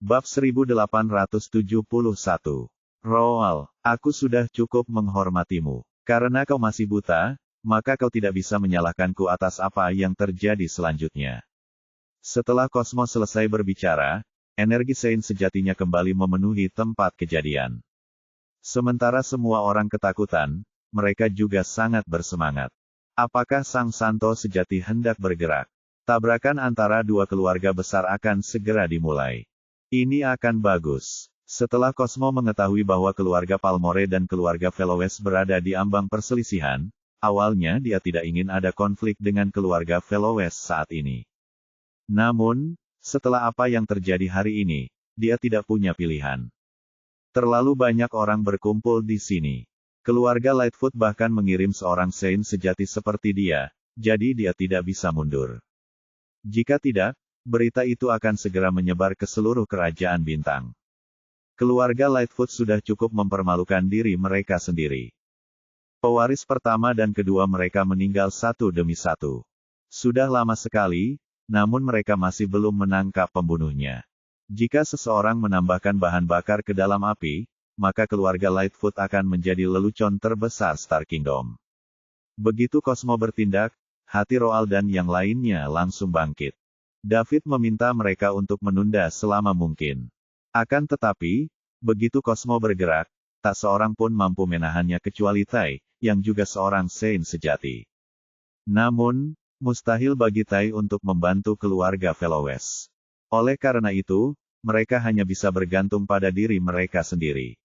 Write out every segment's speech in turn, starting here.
Bab 1871. Roal, aku sudah cukup menghormatimu. Karena kau masih buta, maka kau tidak bisa menyalahkanku atas apa yang terjadi selanjutnya. Setelah Cosmo selesai berbicara, energi Sein sejatinya kembali memenuhi tempat kejadian. Sementara semua orang ketakutan, mereka juga sangat bersemangat. Apakah Sang Santo sejati hendak bergerak? Tabrakan antara dua keluarga besar akan segera dimulai. Ini akan bagus. Setelah Cosmo mengetahui bahwa keluarga Palmore dan keluarga Felowes berada di ambang perselisihan, awalnya dia tidak ingin ada konflik dengan keluarga Felowes saat ini. Namun, setelah apa yang terjadi hari ini, dia tidak punya pilihan. Terlalu banyak orang berkumpul di sini. Keluarga Lightfoot bahkan mengirim seorang Sein sejati seperti dia, jadi dia tidak bisa mundur. Jika tidak, berita itu akan segera menyebar ke seluruh kerajaan bintang. Keluarga Lightfoot sudah cukup mempermalukan diri mereka sendiri. Pewaris pertama dan kedua mereka meninggal satu demi satu. Sudah lama sekali, namun mereka masih belum menangkap pembunuhnya. Jika seseorang menambahkan bahan bakar ke dalam api, maka keluarga Lightfoot akan menjadi lelucon terbesar Star Kingdom. Begitu Cosmo bertindak, hati Roal dan yang lainnya langsung bangkit. David meminta mereka untuk menunda selama mungkin. Akan tetapi, begitu Cosmo bergerak, tak seorang pun mampu menahannya kecuali Tai, yang juga seorang Sein sejati. Namun, mustahil bagi Tai untuk membantu keluarga Felowes. Oleh karena itu, mereka hanya bisa bergantung pada diri mereka sendiri.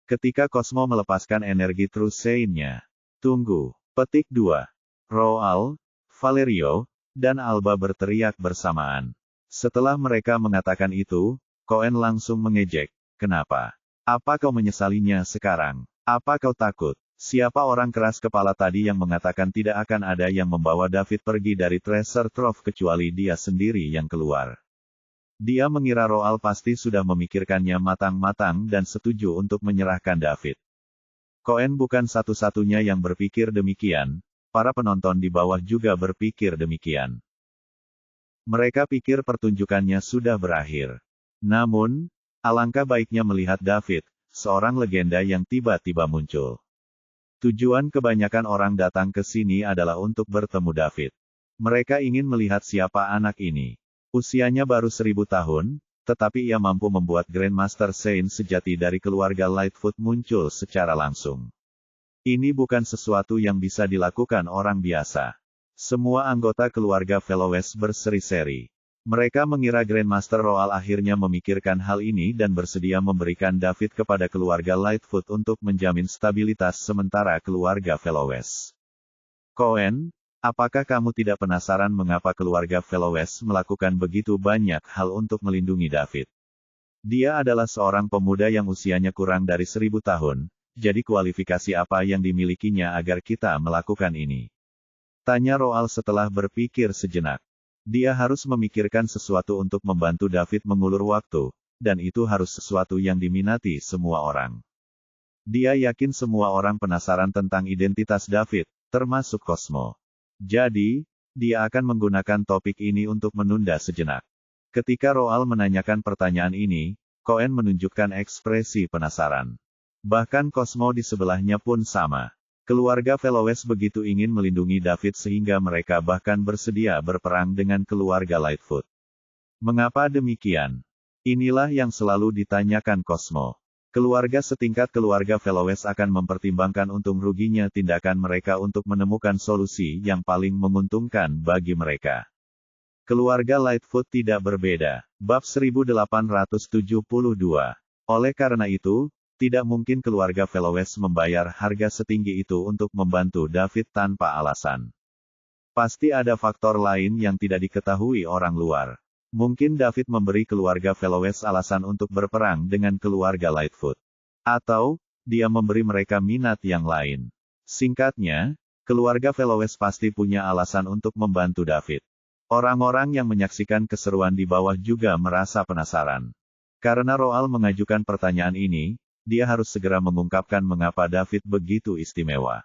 Ketika Cosmo melepaskan energi True Sein-nya. Tunggu. Petik 2. Roal, Valerio, dan Alba berteriak bersamaan. Setelah mereka mengatakan itu, Coen langsung mengejek. Kenapa? Apa kau menyesalinya sekarang? Apa kau takut? Siapa orang keras kepala tadi yang mengatakan tidak akan ada yang membawa David pergi dari Treasure Trove kecuali dia sendiri yang keluar? Dia mengira Roal pasti sudah memikirkannya matang-matang dan setuju untuk menyerahkan David. Coen bukan satu-satunya yang berpikir demikian, para penonton di bawah juga berpikir demikian. Mereka pikir pertunjukannya sudah berakhir. Namun, alangkah baiknya melihat David, seorang legenda yang tiba-tiba muncul. Tujuan kebanyakan orang datang ke sini adalah untuk bertemu David. Mereka ingin melihat siapa anak ini. Usianya baru 1000 tahun, tetapi ia mampu membuat Grandmaster Sein sejati dari keluarga Lightfoot muncul secara langsung. Ini bukan sesuatu yang bisa dilakukan orang biasa. Semua anggota keluarga Felowes berseri-seri. Mereka mengira Grandmaster Roal akhirnya memikirkan hal ini dan bersedia memberikan David kepada keluarga Lightfoot untuk menjamin stabilitas sementara keluarga Felowes. Coen, apakah kamu tidak penasaran mengapa keluarga Felowes melakukan begitu banyak hal untuk melindungi David? Dia adalah seorang pemuda yang usianya kurang dari 1000 tahun, jadi kualifikasi apa yang dimilikinya agar kita melakukan ini? Tanya Roal setelah berpikir sejenak. Dia harus memikirkan sesuatu untuk membantu David mengulur waktu, dan itu harus sesuatu yang diminati semua orang. Dia yakin semua orang penasaran tentang identitas David, termasuk Cosmo. Jadi, dia akan menggunakan topik ini untuk menunda sejenak. Ketika Roal menanyakan pertanyaan ini, Coen menunjukkan ekspresi penasaran. Bahkan Cosmo di sebelahnya pun sama. Keluarga Felowes begitu ingin melindungi David sehingga mereka bahkan bersedia berperang dengan keluarga Lightfoot. Mengapa demikian? Inilah yang selalu ditanyakan Cosmo. Keluarga setingkat keluarga Felowes akan mempertimbangkan untung ruginya tindakan mereka untuk menemukan solusi yang paling menguntungkan bagi mereka. Keluarga Lightfoot tidak berbeda. Bab 1872. Oleh karena itu, tidak mungkin keluarga Felowes membayar harga setinggi itu untuk membantu David tanpa alasan. Pasti ada faktor lain yang tidak diketahui orang luar. Mungkin David memberi keluarga Felowes alasan untuk berperang dengan keluarga Lightfoot. Atau, dia memberi mereka minat yang lain. Singkatnya, keluarga Felowes pasti punya alasan untuk membantu David. Orang-orang yang menyaksikan keseruan di bawah juga merasa penasaran. Karena Roal mengajukan pertanyaan ini, dia harus segera mengungkapkan mengapa David begitu istimewa.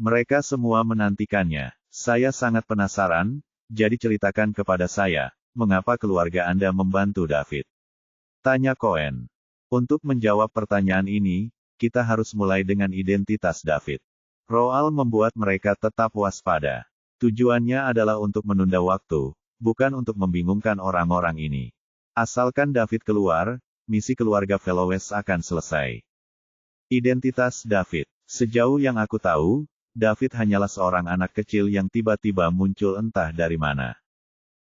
Mereka semua menantikannya. Saya sangat penasaran, jadi ceritakan kepada saya, mengapa keluarga Anda membantu David? Tanya Cohen. Untuk menjawab pertanyaan ini, kita harus mulai dengan identitas David. Roald membuat mereka tetap waspada. Tujuannya adalah untuk menunda waktu, bukan untuk membingungkan orang-orang ini. Asalkan David keluar, misi keluarga Fellowes akan selesai. Identitas David. Sejauh yang aku tahu, David hanyalah seorang anak kecil yang tiba-tiba muncul entah dari mana.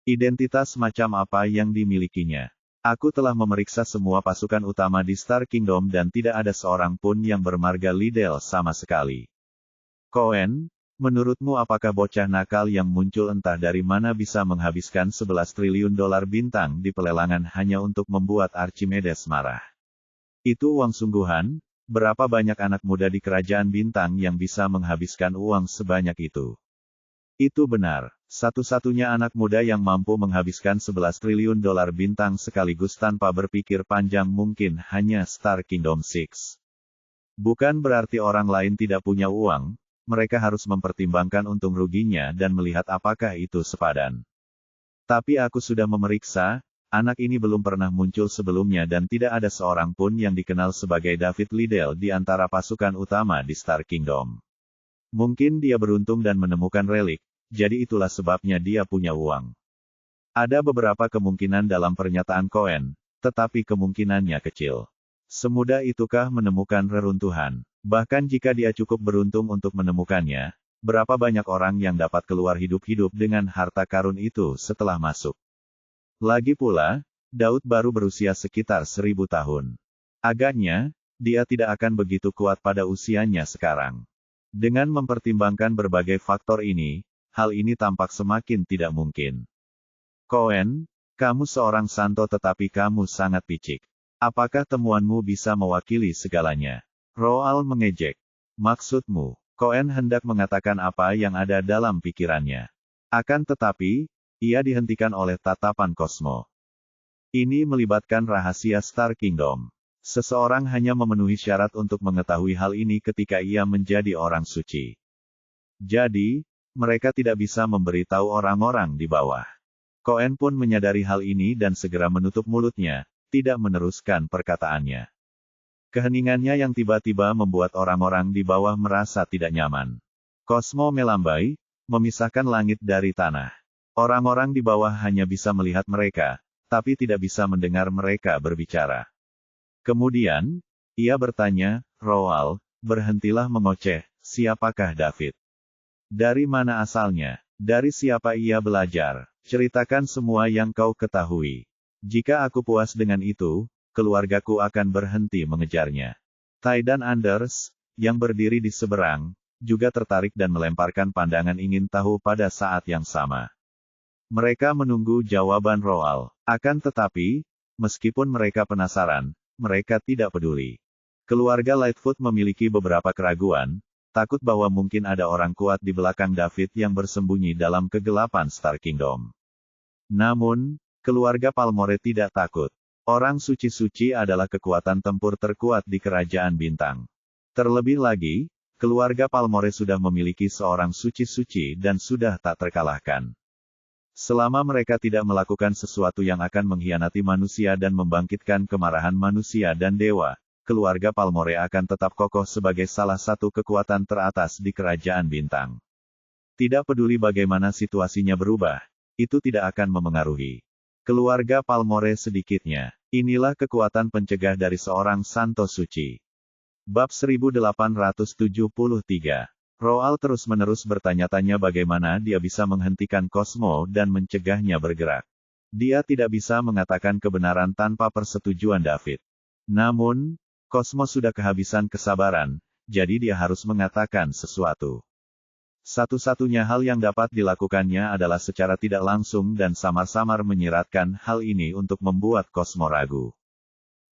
Identitas macam apa yang dimilikinya? Aku telah memeriksa semua pasukan utama di Star Kingdom dan tidak ada seorang pun yang bermarga Liddell sama sekali. Cohen, menurutmu apakah bocah nakal yang muncul entah dari mana bisa menghabiskan 11 triliun dolar bintang di pelelangan hanya untuk membuat Archimedes marah? Itu uang sungguhan, berapa banyak anak muda di kerajaan bintang yang bisa menghabiskan uang sebanyak itu? Itu benar. Satu-satunya anak muda yang mampu menghabiskan 11 triliun dolar bintang sekaligus tanpa berpikir panjang mungkin hanya Star Kingdom 6. Bukan berarti orang lain tidak punya uang, mereka harus mempertimbangkan untung ruginya dan melihat apakah itu sepadan. Tapi aku sudah memeriksa, anak ini belum pernah muncul sebelumnya dan tidak ada seorang pun yang dikenal sebagai David Liddell di antara pasukan utama di Star Kingdom. Mungkin dia beruntung dan menemukan relik. Jadi itulah sebabnya dia punya uang. Ada beberapa kemungkinan dalam pernyataan Cohen, tetapi kemungkinannya kecil. Semudah itukah menemukan reruntuhan? Bahkan jika dia cukup beruntung untuk menemukannya, berapa banyak orang yang dapat keluar hidup-hidup dengan harta karun itu setelah masuk? Lagi pula, Daud baru berusia sekitar 1000 tahun. Agaknya, dia tidak akan begitu kuat pada usianya sekarang. Dengan mempertimbangkan berbagai faktor ini, hal ini tampak semakin tidak mungkin. Cohen, kamu seorang santo tetapi kamu sangat picik. Apakah temuanmu bisa mewakili segalanya? Roald mengejek. Maksudmu? Cohen hendak mengatakan apa yang ada dalam pikirannya. Akan tetapi, ia dihentikan oleh tatapan Cosmo. Ini melibatkan rahasia Star Kingdom. Seseorang hanya memenuhi syarat untuk mengetahui hal ini ketika ia menjadi orang suci. Jadi, mereka tidak bisa memberitahu orang-orang di bawah. Cohen pun menyadari hal ini dan segera menutup mulutnya, tidak meneruskan perkataannya. Keheningannya yang tiba-tiba membuat orang-orang di bawah merasa tidak nyaman. Cosmo melambai, memisahkan langit dari tanah. Orang-orang di bawah hanya bisa melihat mereka, tapi tidak bisa mendengar mereka berbicara. Kemudian, ia bertanya, Roald, berhentilah mengoceh, siapakah David? Dari mana asalnya? Dari siapa ia belajar? Ceritakan semua yang kau ketahui. Jika aku puas dengan itu, keluargaku akan berhenti mengejarnya. Ty dan Anders, yang berdiri di seberang, juga tertarik dan melemparkan pandangan ingin tahu pada saat yang sama. Mereka menunggu jawaban Roald. Akan tetapi, meskipun mereka penasaran, mereka tidak peduli. Keluarga Lightfoot memiliki beberapa keraguan, takut bahwa mungkin ada orang kuat di belakang David yang bersembunyi dalam kegelapan Star Kingdom. Namun, keluarga Palmore tidak takut. Orang suci-suci adalah kekuatan tempur terkuat di kerajaan bintang. Terlebih lagi, keluarga Palmore sudah memiliki seorang suci-suci dan sudah tak terkalahkan. Selama mereka tidak melakukan sesuatu yang akan mengkhianati manusia dan membangkitkan kemarahan manusia dan dewa, keluarga Palmore akan tetap kokoh sebagai salah satu kekuatan teratas di kerajaan bintang. Tidak peduli bagaimana situasinya berubah, itu tidak akan memengaruhi keluarga Palmore sedikitnya. Inilah kekuatan pencegah dari seorang santo suci. Bab 1873. Roald terus-menerus bertanya-tanya bagaimana dia bisa menghentikan Cosmo dan mencegahnya bergerak. Dia tidak bisa mengatakan kebenaran tanpa persetujuan David. Namun, Cosmo sudah kehabisan kesabaran, jadi dia harus mengatakan sesuatu. Satu-satunya hal yang dapat dilakukannya adalah secara tidak langsung dan samar-samar menyiratkan hal ini untuk membuat Cosmo ragu.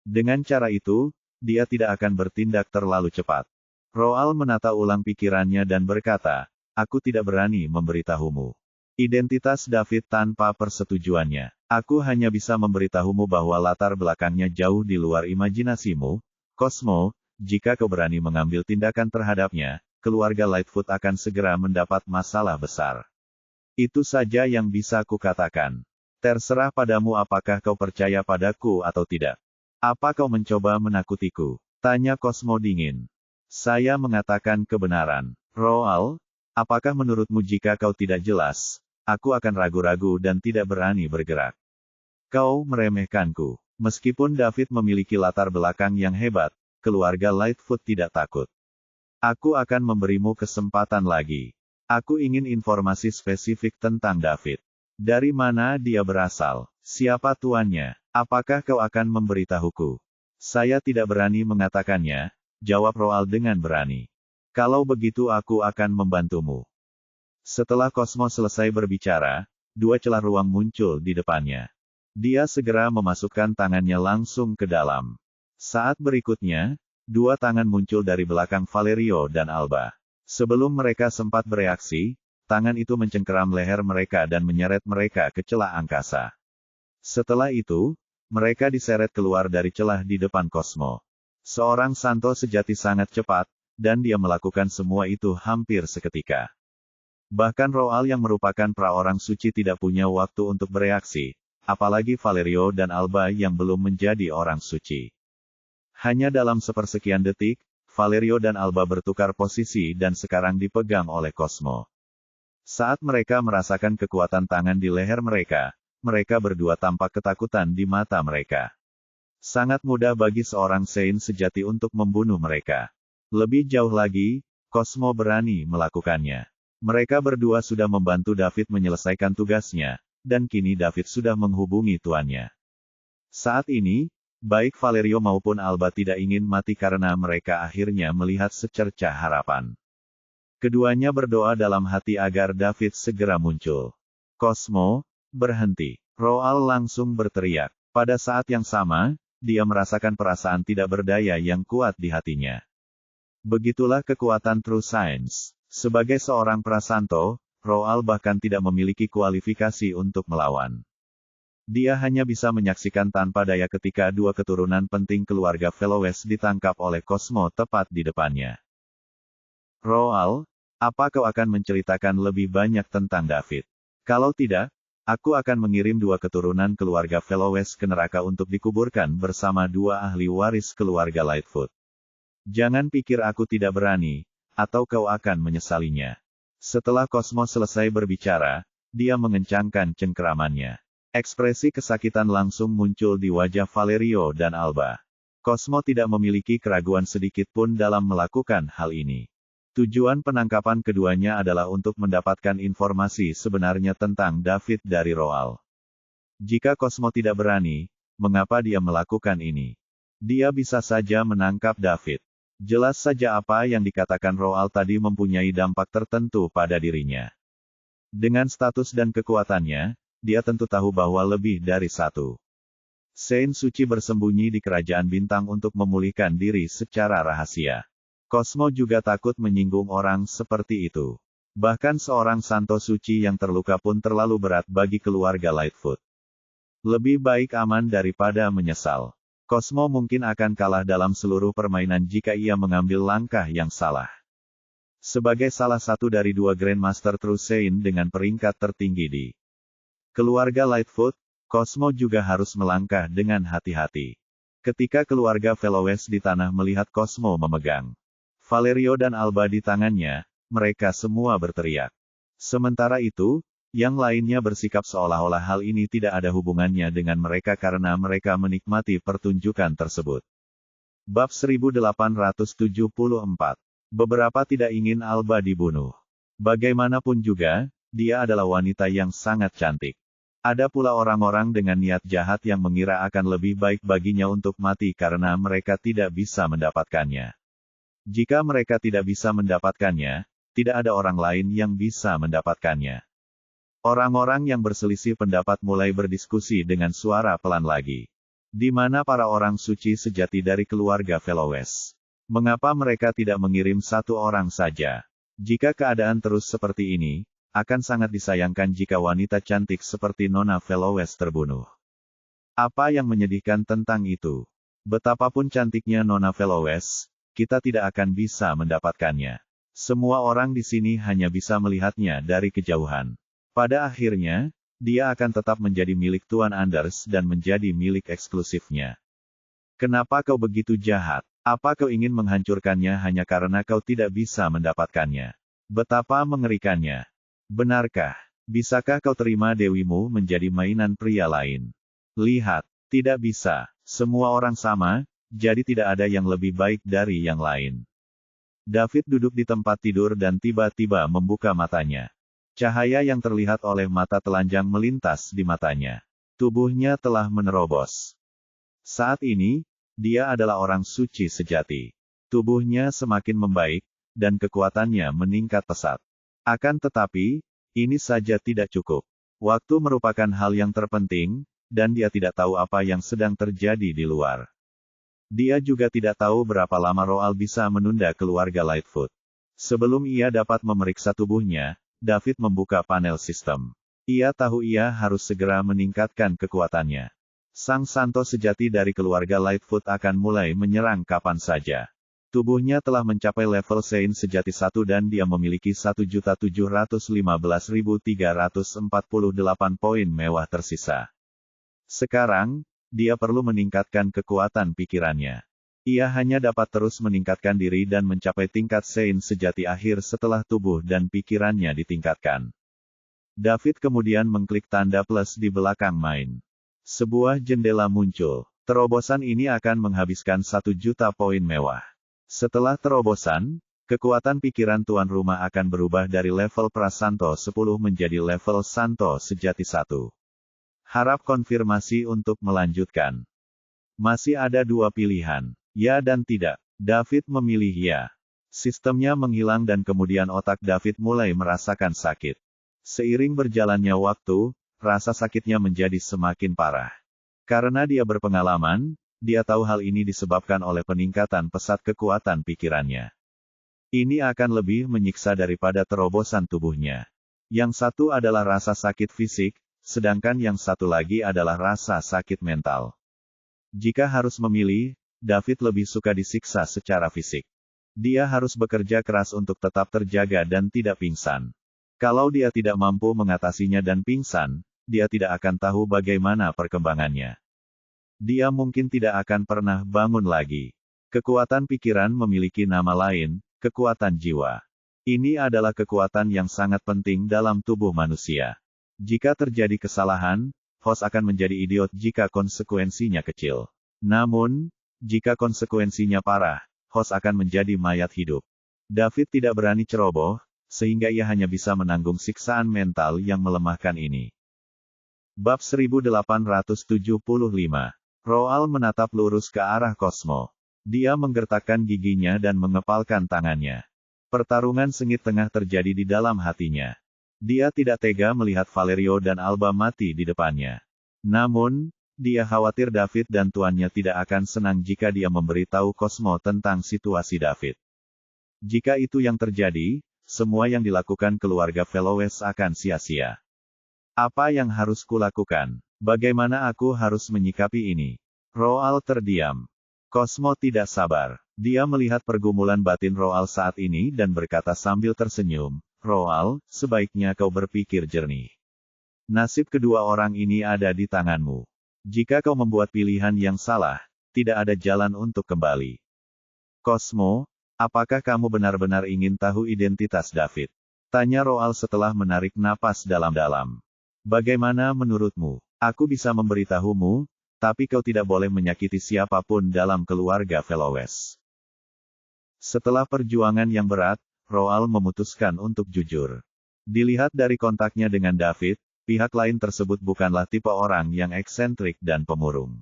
Dengan cara itu, dia tidak akan bertindak terlalu cepat. Roald menata ulang pikirannya dan berkata, aku tidak berani memberitahumu identitas David tanpa persetujuannya. Aku hanya bisa memberitahumu bahwa latar belakangnya jauh di luar imajinasimu, Cosmo. Jika kau berani mengambil tindakan terhadapnya, keluarga Lightfoot akan segera mendapat masalah besar. Itu saja yang bisa kukatakan. Terserah padamu apakah kau percaya padaku atau tidak. Apa kau mencoba menakutiku? Tanya Cosmo dingin. Saya mengatakan kebenaran. Roal, apakah menurutmu jika kau tidak jelas, aku akan ragu-ragu dan tidak berani bergerak? Kau meremehkanku. Meskipun David memiliki latar belakang yang hebat, keluarga Lightfoot tidak takut. Aku akan memberimu kesempatan lagi. Aku ingin informasi spesifik tentang David. Dari mana dia berasal? Siapa tuannya? Apakah kau akan memberitahuku? Saya tidak berani mengatakannya, jawab Roal dengan berani. Kalau begitu aku akan membantumu. Setelah Cosmo selesai berbicara, dua celah ruang muncul di depannya. Dia segera memasukkan tangannya langsung ke dalam. Saat berikutnya, dua tangan muncul dari belakang Valerio dan Alba. Sebelum mereka sempat bereaksi, tangan itu mencengkeram leher mereka dan menyeret mereka ke celah angkasa. Setelah itu, mereka diseret keluar dari celah di depan Cosmo. Seorang Santo sejati sangat cepat, dan dia melakukan semua itu hampir seketika. Bahkan Roal yang merupakan pra-orang suci tidak punya waktu untuk bereaksi, apalagi Valerio dan Alba yang belum menjadi orang suci. Hanya dalam sepersekian detik, Valerio dan Alba bertukar posisi dan sekarang dipegang oleh Cosmo. Saat mereka merasakan kekuatan tangan di leher mereka, mereka berdua tampak ketakutan di mata mereka. Sangat mudah bagi seorang Saint sejati untuk membunuh mereka. Lebih jauh lagi, Cosmo berani melakukannya. Mereka berdua sudah membantu David menyelesaikan tugasnya, dan kini David sudah menghubungi tuannya. Saat ini, baik Valerio maupun Alba tidak ingin mati karena mereka akhirnya melihat secercah harapan. Keduanya berdoa dalam hati agar David segera muncul. Cosmo, berhenti. Roal langsung berteriak. Pada saat yang sama, dia merasakan perasaan tidak berdaya yang kuat di hatinya. Begitulah kekuatan True Science. Sebagai seorang prasanto, Roal bahkan tidak memiliki kualifikasi untuk melawan. Dia hanya bisa menyaksikan tanpa daya ketika dua keturunan penting keluarga Velowes ditangkap oleh Cosmo tepat di depannya. Roal, apa kau akan menceritakan lebih banyak tentang David? Kalau tidak, aku akan mengirim dua keturunan keluarga Velowes ke neraka untuk dikuburkan bersama dua ahli waris keluarga Lightfoot. Jangan pikir aku tidak berani, atau kau akan menyesalinya. Setelah Cosmo selesai berbicara, dia mengencangkan cengkeramannya. Ekspresi kesakitan langsung muncul di wajah Valerio dan Alba. Cosmo tidak memiliki keraguan sedikit pun dalam melakukan hal ini. Tujuan penangkapan keduanya adalah untuk mendapatkan informasi sebenarnya tentang David dari Roal. Jika Cosmo tidak berani, mengapa dia melakukan ini? Dia bisa saja menangkap David. Jelas saja apa yang dikatakan Roal tadi mempunyai dampak tertentu pada dirinya. Dengan status dan kekuatannya, dia tentu tahu bahwa lebih dari satu Saint suci bersembunyi di kerajaan bintang untuk memulihkan diri secara rahasia. Cosmo juga takut menyinggung orang seperti itu. Bahkan seorang santo suci yang terluka pun terlalu berat bagi keluarga Lightfoot. Lebih baik aman daripada menyesal. Cosmo mungkin akan kalah dalam seluruh permainan jika ia mengambil langkah yang salah. Sebagai salah satu dari dua Grandmaster True Saint dengan peringkat tertinggi di keluarga Lightfoot, Cosmo juga harus melangkah dengan hati-hati. Ketika keluarga Velowes di tanah melihat Cosmo memegang Valerio dan Alba di tangannya, mereka semua berteriak. Sementara itu, yang lainnya bersikap seolah-olah hal ini tidak ada hubungannya dengan mereka karena mereka menikmati pertunjukan tersebut. Bab 1874. Beberapa tidak ingin Alba dibunuh. Bagaimanapun juga, dia adalah wanita yang sangat cantik. Ada pula orang-orang dengan niat jahat yang mengira akan lebih baik baginya untuk mati karena mereka tidak bisa mendapatkannya. Jika mereka tidak bisa mendapatkannya, tidak ada orang lain yang bisa mendapatkannya. Orang-orang yang berselisih pendapat mulai berdiskusi dengan suara pelan lagi. Di mana para orang suci sejati dari keluarga Velowes? Mengapa mereka tidak mengirim satu orang saja? Jika keadaan terus seperti ini, akan sangat disayangkan jika wanita cantik seperti Nona Velowes terbunuh. Apa yang menyedihkan tentang itu? Betapapun cantiknya Nona Velowes, kita tidak akan bisa mendapatkannya. Semua orang di sini hanya bisa melihatnya dari kejauhan. Pada akhirnya, dia akan tetap menjadi milik Tuan Anders dan menjadi milik eksklusifnya. Kenapa kau begitu jahat? Apa kau ingin menghancurkannya hanya karena kau tidak bisa mendapatkannya? Betapa mengerikannya. Benarkah? Bisakah kau terima dewimu menjadi mainan pria lain? Lihat, tidak bisa. Semua orang sama, jadi tidak ada yang lebih baik dari yang lain. David duduk di tempat tidur dan tiba-tiba membuka matanya. Cahaya yang terlihat oleh mata telanjang melintas di matanya. Tubuhnya telah menerobos. Saat ini, dia adalah orang suci sejati. Tubuhnya semakin membaik, dan kekuatannya meningkat pesat. Akan tetapi, ini saja tidak cukup. Waktu merupakan hal yang terpenting, dan dia tidak tahu apa yang sedang terjadi di luar. Dia juga tidak tahu berapa lama Roald bisa menunda keluarga Lightfoot. Sebelum ia dapat memeriksa tubuhnya, David membuka panel sistem. Ia tahu ia harus segera meningkatkan kekuatannya. Sang santo sejati dari keluarga Lightfoot akan mulai menyerang kapan saja. Tubuhnya telah mencapai level Saint sejati 1 dan dia memiliki 1.715.348 poin mewah tersisa. Sekarang, dia perlu meningkatkan kekuatan pikirannya. Ia hanya dapat terus meningkatkan diri dan mencapai tingkat Saint sejati akhir setelah tubuh dan pikirannya ditingkatkan. David kemudian mengklik tanda plus di belakang main. Sebuah jendela muncul. Terobosan ini akan menghabiskan 1 juta poin mewah. Setelah terobosan, kekuatan pikiran tuan rumah akan berubah dari level Prasanto 10 menjadi level Santo sejati 1. Harap konfirmasi untuk melanjutkan. Masih ada 2 pilihan, ya dan tidak. David memilih ya. Sistemnya menghilang dan kemudian otak David mulai merasakan sakit. Seiring berjalannya waktu, rasa sakitnya menjadi semakin parah. Karena dia berpengalaman, dia tahu hal ini disebabkan oleh peningkatan pesat kekuatan pikirannya. Ini akan lebih menyiksa daripada terobosan tubuhnya. Yang satu adalah rasa sakit fisik, sedangkan yang satu lagi adalah rasa sakit mental. Jika harus memilih, David lebih suka disiksa secara fisik. Dia harus bekerja keras untuk tetap terjaga dan tidak pingsan. Kalau dia tidak mampu mengatasinya dan pingsan, dia tidak akan tahu bagaimana perkembangannya. Dia mungkin tidak akan pernah bangun lagi. Kekuatan pikiran memiliki nama lain, kekuatan jiwa. Ini adalah kekuatan yang sangat penting dalam tubuh manusia. Jika terjadi kesalahan, host akan menjadi idiot jika konsekuensinya kecil. Namun, jika konsekuensinya parah, host akan menjadi mayat hidup. David tidak berani ceroboh, sehingga ia hanya bisa menanggung siksaan mental yang melemahkan ini. Bab 1875. Roald menatap lurus ke arah Cosmo. Dia menggertakkan giginya dan mengepalkan tangannya. Pertarungan sengit tengah terjadi di dalam hatinya. Dia tidak tega melihat Valerio dan Alba mati di depannya. Namun, dia khawatir David dan tuannya tidak akan senang jika dia memberitahu Cosmo tentang situasi David. Jika itu yang terjadi, semua yang dilakukan keluarga Fellowes akan sia-sia. Apa yang harus kulakukan? Bagaimana aku harus menyikapi ini? Roald terdiam. Cosmo tidak sabar. Dia melihat pergumulan batin Roald saat ini dan berkata sambil tersenyum, Roald, sebaiknya kau berpikir jernih. Nasib kedua orang ini ada di tanganmu. Jika kau membuat pilihan yang salah, tidak ada jalan untuk kembali. Cosmo, apakah kamu benar-benar ingin tahu identitas David? Tanya Roald setelah menarik napas dalam-dalam. Bagaimana menurutmu? Aku bisa memberitahumu, tapi kau tidak boleh menyakiti siapapun dalam keluarga Fellowes. Setelah perjuangan yang berat, Roald memutuskan untuk jujur. Dilihat dari kontaknya dengan David, pihak lain tersebut bukanlah tipe orang yang eksentrik dan pemurung.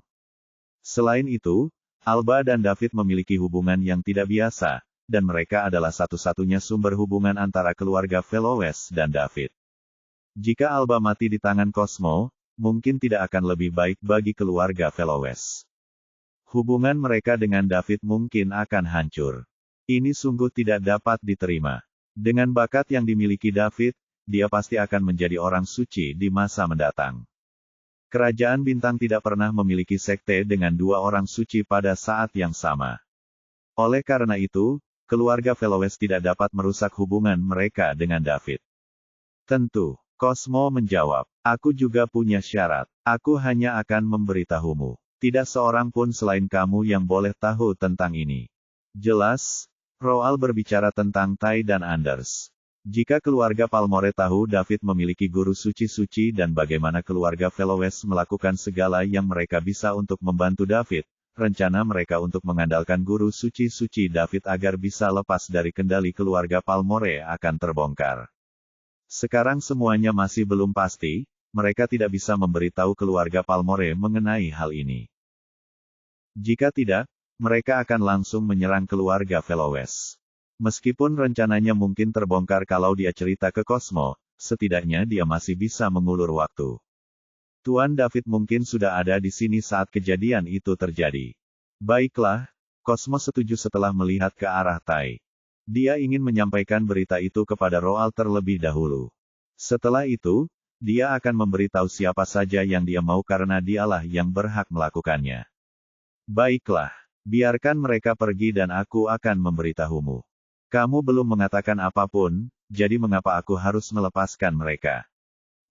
Selain itu, Alba dan David memiliki hubungan yang tidak biasa, dan mereka adalah satu-satunya sumber hubungan antara keluarga Fellowes dan David. Jika Alba mati di tangan Cosmo, mungkin tidak akan lebih baik bagi keluarga Fellowes. Hubungan mereka dengan David mungkin akan hancur. Ini sungguh tidak dapat diterima. Dengan bakat yang dimiliki David, dia pasti akan menjadi orang suci di masa mendatang. Kerajaan Bintang tidak pernah memiliki sekte dengan 2 orang suci pada saat yang sama. Oleh karena itu, keluarga Fellowes tidak dapat merusak hubungan mereka dengan David. Tentu. Cosmo menjawab, aku juga punya syarat. Aku hanya akan memberitahumu. Tidak seorang pun selain kamu yang boleh tahu tentang ini. Jelas, Roald berbicara tentang Tai dan Anders. Jika keluarga Palmore tahu David memiliki guru suci-suci dan bagaimana keluarga Fellowes melakukan segala yang mereka bisa untuk membantu David, rencana mereka untuk mengandalkan guru suci-suci David agar bisa lepas dari kendali keluarga Palmore akan terbongkar. Sekarang semuanya masih belum pasti, mereka tidak bisa memberitahu keluarga Palmore mengenai hal ini. Jika tidak, mereka akan langsung menyerang keluarga Fellowes. Meskipun rencananya mungkin terbongkar kalau dia cerita ke Cosmo, setidaknya dia masih bisa mengulur waktu. Tuan David mungkin sudah ada di sini saat kejadian itu terjadi. Baiklah, Cosmo setuju setelah melihat ke arah Tai. Dia ingin menyampaikan berita itu kepada Roald terlebih dahulu. Setelah itu, dia akan memberitahu siapa saja yang dia mau karena dialah yang berhak melakukannya. Baiklah, biarkan mereka pergi dan aku akan memberitahumu. Kamu belum mengatakan apapun, jadi mengapa aku harus melepaskan mereka?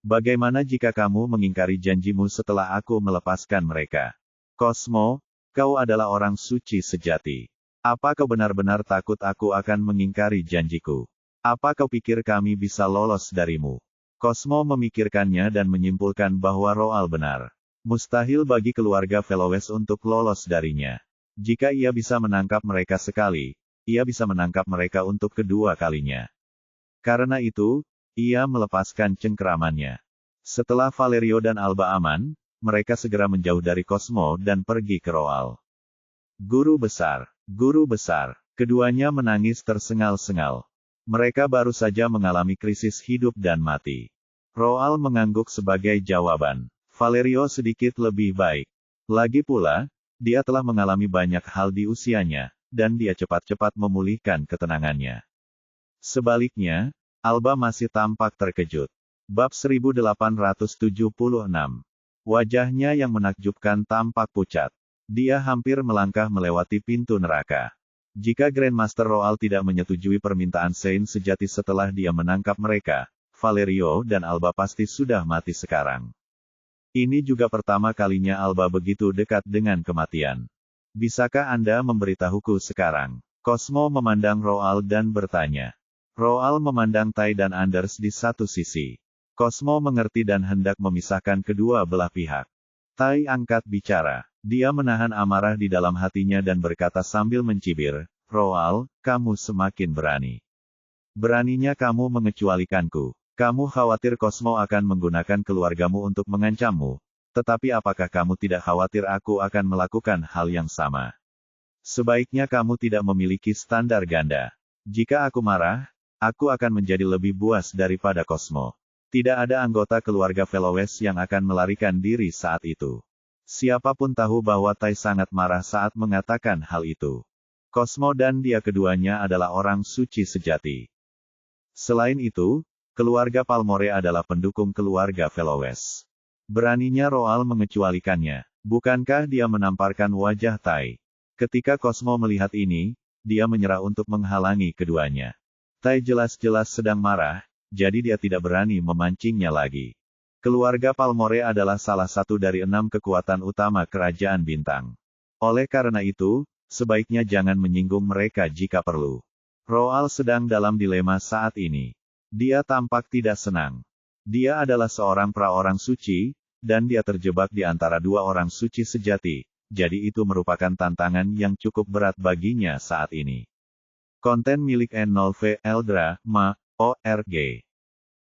Bagaimana jika kamu mengingkari janjimu setelah aku melepaskan mereka? Cosmo, kau adalah orang suci sejati. Apa kau benar-benar takut aku akan mengingkari janjiku? Apa kau pikir kami bisa lolos darimu? Cosmo memikirkannya dan menyimpulkan bahwa Roald benar. Mustahil bagi keluarga Fellowes untuk lolos darinya. Jika ia bisa menangkap mereka sekali, ia bisa menangkap mereka untuk kedua kalinya. Karena itu, ia melepaskan cengkeramannya. Setelah Valerio dan Alba aman, mereka segera menjauh dari Cosmo dan pergi ke Roald. Guru besar, keduanya menangis tersengal-sengal. Mereka baru saja mengalami krisis hidup dan mati. Roald mengangguk sebagai jawaban. Valerio sedikit lebih baik. Lagi pula, dia telah mengalami banyak hal di usianya, dan dia cepat-cepat memulihkan ketenangannya. Sebaliknya, Alba masih tampak terkejut. Bab 1876. Wajahnya yang menakjubkan tampak pucat. Dia hampir melangkah melewati pintu neraka. Jika Grandmaster Roald tidak menyetujui permintaan Saint sejati setelah dia menangkap mereka, Valerio dan Alba pasti sudah mati sekarang. Ini juga pertama kalinya Alba begitu dekat dengan kematian. Bisakah Anda memberitahuku sekarang? Cosmo memandang Roald dan bertanya. Roald memandang Tai dan Anders di satu sisi. Cosmo mengerti dan hendak memisahkan kedua belah pihak. Tai angkat bicara. Dia menahan amarah di dalam hatinya dan berkata sambil mencibir, Roald, kamu semakin berani. Beraninya kamu mengecualikanku. Kamu khawatir Cosmo akan menggunakan keluargamu untuk mengancammu. Tetapi apakah kamu tidak khawatir aku akan melakukan hal yang sama? Sebaiknya kamu tidak memiliki standar ganda. Jika aku marah, aku akan menjadi lebih buas daripada Cosmo. Tidak ada anggota keluarga Fellowes yang akan melarikan diri saat itu. Siapapun tahu bahwa Tai sangat marah saat mengatakan hal itu. Cosmo dan dia keduanya adalah orang suci sejati. Selain itu, keluarga Palmore adalah pendukung keluarga Fellowes. Beraninya Roald mengecualikannya. Bukankah dia menamparkan wajah Tai? Ketika Cosmo melihat ini, dia menyerah untuk menghalangi keduanya. Tai jelas-jelas sedang marah, jadi dia tidak berani memancingnya lagi. Keluarga Palmore adalah salah satu dari 6 kekuatan utama Kerajaan Bintang. Oleh karena itu, sebaiknya jangan menyinggung mereka jika perlu. Roald sedang dalam dilema saat ini. Dia tampak tidak senang. Dia adalah seorang pra-orang suci, dan dia terjebak di antara dua orang suci sejati, jadi itu merupakan tantangan yang cukup berat baginya saat ini. Konten milik N0V Eldra, Ma, ORG.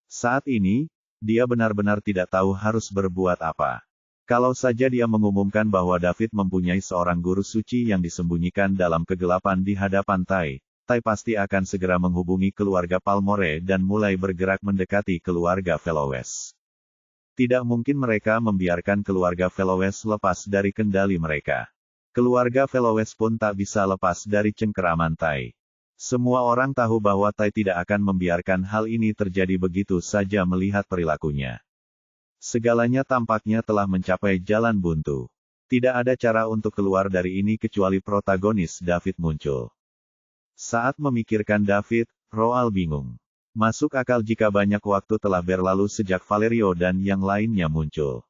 Saat ini, dia benar-benar tidak tahu harus berbuat apa. Kalau saja dia mengumumkan bahwa David mempunyai seorang guru suci yang disembunyikan dalam kegelapan di hadapan Tai pasti akan segera menghubungi keluarga Palmore dan mulai bergerak mendekati keluarga Fellowes. Tidak mungkin mereka membiarkan keluarga Fellowes lepas dari kendali mereka. Keluarga Fellowes pun tak bisa lepas dari cengkeraman Tai. Semua orang tahu bahwa Tai tidak akan membiarkan hal ini terjadi begitu saja melihat perilakunya. Segalanya tampaknya telah mencapai jalan buntu. Tidak ada cara untuk keluar dari ini kecuali protagonis David muncul. Saat memikirkan David, Roald bingung. Masuk akal jika banyak waktu telah berlalu sejak Valerio dan yang lainnya muncul.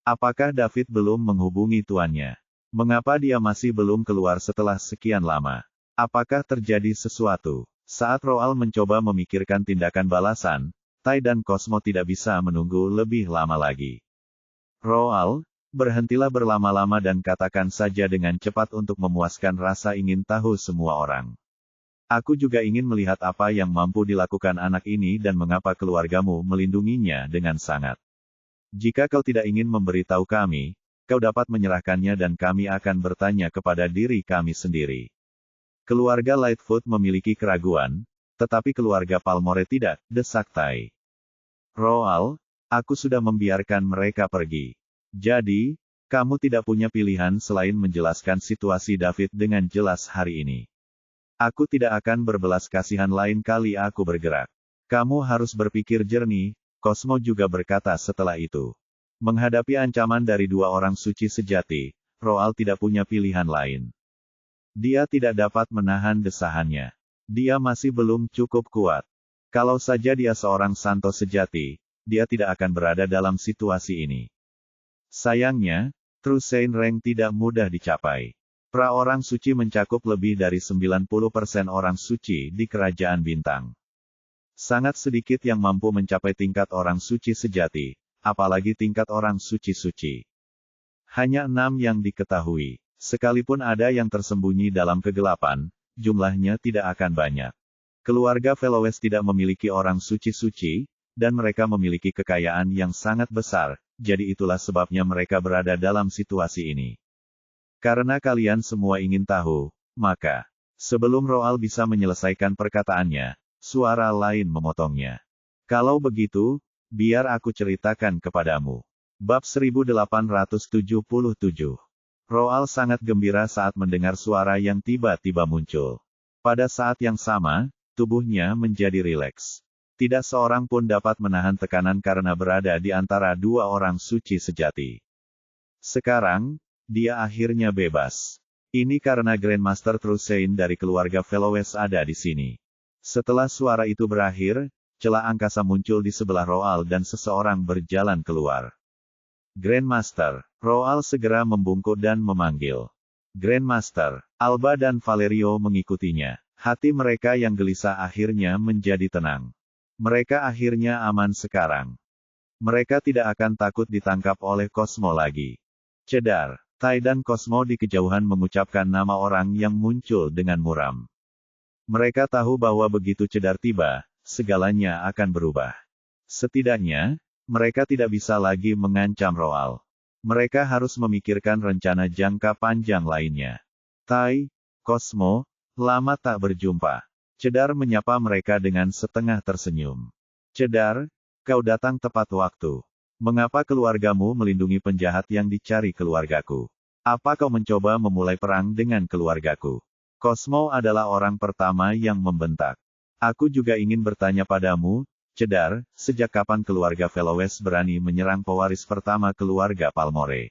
Apakah David belum menghubungi tuannya? Mengapa dia masih belum keluar setelah sekian lama? Apakah terjadi sesuatu? Saat Roal mencoba memikirkan tindakan balasan, Tai dan Cosmo tidak bisa menunggu lebih lama lagi. Roal, berhentilah berlama-lama dan katakan saja dengan cepat untuk memuaskan rasa ingin tahu semua orang. Aku juga ingin melihat apa yang mampu dilakukan anak ini dan mengapa keluargamu melindunginya dengan sangat. Jika kau tidak ingin memberitahu kami, kau dapat menyerahkannya dan kami akan bertanya kepada diri kami sendiri. Keluarga Lightfoot memiliki keraguan, tetapi keluarga Palmore tidak, desak Tai. Roal, aku sudah membiarkan mereka pergi. Jadi, kamu tidak punya pilihan selain menjelaskan situasi David dengan jelas hari ini. Aku tidak akan berbelas kasihan lain kali aku bergerak. Kamu harus berpikir jernih, Cosmo juga berkata setelah itu. Menghadapi ancaman dari dua orang suci sejati, Roal tidak punya pilihan lain. Dia tidak dapat menahan desahannya. Dia masih belum cukup kuat. Kalau saja dia seorang santo sejati, dia tidak akan berada dalam situasi ini. Sayangnya, True Saint Rank tidak mudah dicapai. Pra orang suci mencakup lebih dari 90% orang suci di Kerajaan Bintang. Sangat sedikit yang mampu mencapai tingkat orang suci sejati, apalagi tingkat orang suci-suci. Hanya 6 yang diketahui. Sekalipun ada yang tersembunyi dalam kegelapan, jumlahnya tidak akan banyak. Keluarga Velowes tidak memiliki orang suci-suci, dan mereka memiliki kekayaan yang sangat besar, jadi itulah sebabnya mereka berada dalam situasi ini. Karena kalian semua ingin tahu, maka, sebelum Roal bisa menyelesaikan perkataannya, suara lain memotongnya. Kalau begitu, biar aku ceritakan kepadamu. Bab 1877. Roal sangat gembira saat mendengar suara yang tiba-tiba muncul. Pada saat yang sama, tubuhnya menjadi rileks. Tidak seorang pun dapat menahan tekanan karena berada di antara dua orang suci sejati. Sekarang, dia akhirnya bebas. Ini karena Grandmaster True Saint dari keluarga Velowes ada di sini. Setelah suara itu berakhir, celah angkasa muncul di sebelah Roal dan seseorang berjalan keluar. Grandmaster, Roal segera membungkuk dan memanggil. Grandmaster, Alba dan Valerio mengikutinya. Hati mereka yang gelisah akhirnya menjadi tenang. Mereka akhirnya aman sekarang. Mereka tidak akan takut ditangkap oleh Cosmo lagi. Cedar, Tai dan Cosmo di kejauhan mengucapkan nama orang yang muncul dengan muram. Mereka tahu bahwa begitu Cedar tiba, segalanya akan berubah. Setidaknya, mereka tidak bisa lagi mengancam Roal. Mereka harus memikirkan rencana jangka panjang lainnya. Tai, Cosmo, lama tak berjumpa. Cedar menyapa mereka dengan setengah tersenyum. Cedar, kau datang tepat waktu. Mengapa keluargamu melindungi penjahat yang dicari keluargaku? Apa kau mencoba memulai perang dengan keluargaku? Cosmo adalah orang pertama yang membentak. Aku juga ingin bertanya padamu, Cedar, sejak kapan keluarga Velowes berani menyerang pewaris pertama keluarga Palmore?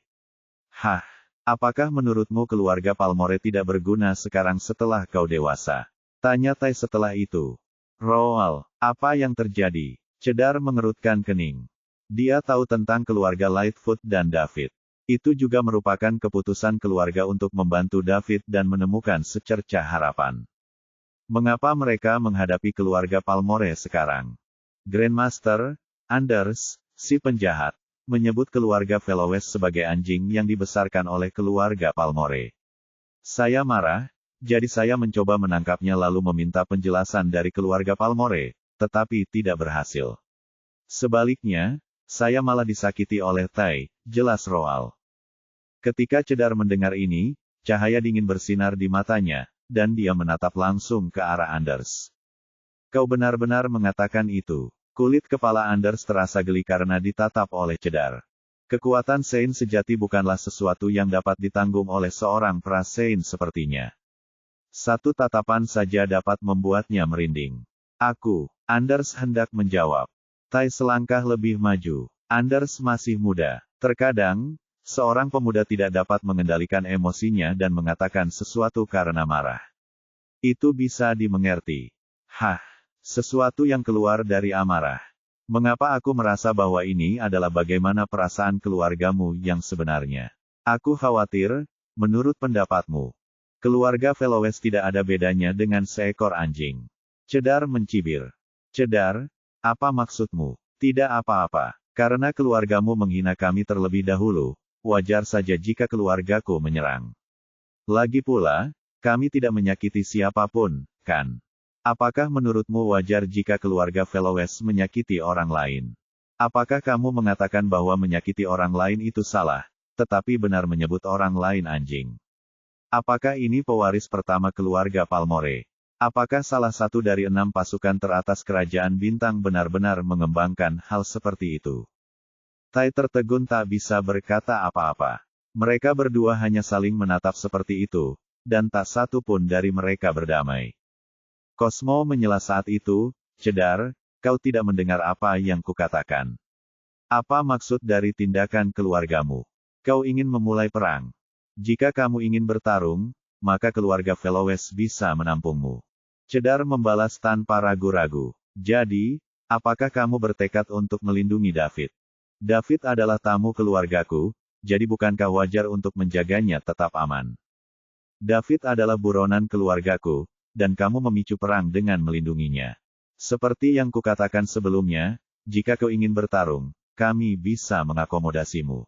Hah, apakah menurutmu keluarga Palmore tidak berguna sekarang setelah kau dewasa? Tanya Tai setelah itu. Roal, apa yang terjadi? Cedar mengerutkan kening. Dia tahu tentang keluarga Lightfoot dan David. Itu juga merupakan keputusan keluarga untuk membantu David dan menemukan secercah harapan. Mengapa mereka menghadapi keluarga Palmore sekarang? Grandmaster, Anders, si penjahat, menyebut keluarga Velowes sebagai anjing yang dibesarkan oleh keluarga Palmore. Saya marah, jadi saya mencoba menangkapnya lalu meminta penjelasan dari keluarga Palmore, tetapi tidak berhasil. Sebaliknya, saya malah disakiti oleh Tai, jelas Roal. Ketika Cedar mendengar ini, cahaya dingin bersinar di matanya, dan dia menatap langsung ke arah Anders. Kau benar-benar mengatakan itu. Kulit kepala Anders terasa geli karena ditatap oleh Cedar. Kekuatan Saint sejati bukanlah sesuatu yang dapat ditanggung oleh seorang pra-Saint sepertinya. Satu tatapan saja dapat membuatnya merinding. Anders hendak menjawab. Tai selangkah lebih maju. Anders masih muda. Terkadang, seorang pemuda tidak dapat mengendalikan emosinya dan mengatakan sesuatu karena marah. Itu bisa dimengerti. Hah. Sesuatu yang keluar dari amarah. Mengapa aku merasa bahwa ini adalah bagaimana perasaan keluargamu yang sebenarnya? Aku khawatir, menurut pendapatmu, keluarga Velowes tidak ada bedanya dengan seekor anjing. Cedar mencibir. Cedar, apa maksudmu? Tidak apa-apa. Karena keluargamu menghina kami terlebih dahulu, wajar saja jika keluargaku menyerang. Lagi pula, kami tidak menyakiti siapapun, kan? Apakah menurutmu wajar jika keluarga Velowes menyakiti orang lain? Apakah kamu mengatakan bahwa menyakiti orang lain itu salah, tetapi benar menyebut orang lain anjing? Apakah ini pewaris pertama keluarga Palmore? Apakah salah satu dari 6 pasukan teratas kerajaan bintang benar-benar mengembangkan hal seperti itu? Tai tertegun tak bisa berkata apa-apa. Mereka berdua hanya saling menatap seperti itu, dan tak satu pun dari mereka berdamai. Cosmo menyela saat itu, Cedar, kau tidak mendengar apa yang kukatakan. Apa maksud dari tindakan keluargamu? Kau ingin memulai perang. Jika kamu ingin bertarung, maka keluarga Velowes bisa menampungmu. Cedar membalas tanpa ragu-ragu. Jadi, apakah kamu bertekad untuk melindungi David? David adalah tamu keluargaku, jadi bukankah wajar untuk menjaganya tetap aman? David adalah buronan keluargaku, dan kamu memicu perang dengan melindunginya. Seperti yang kukatakan sebelumnya, jika kau ingin bertarung, kami bisa mengakomodasimu.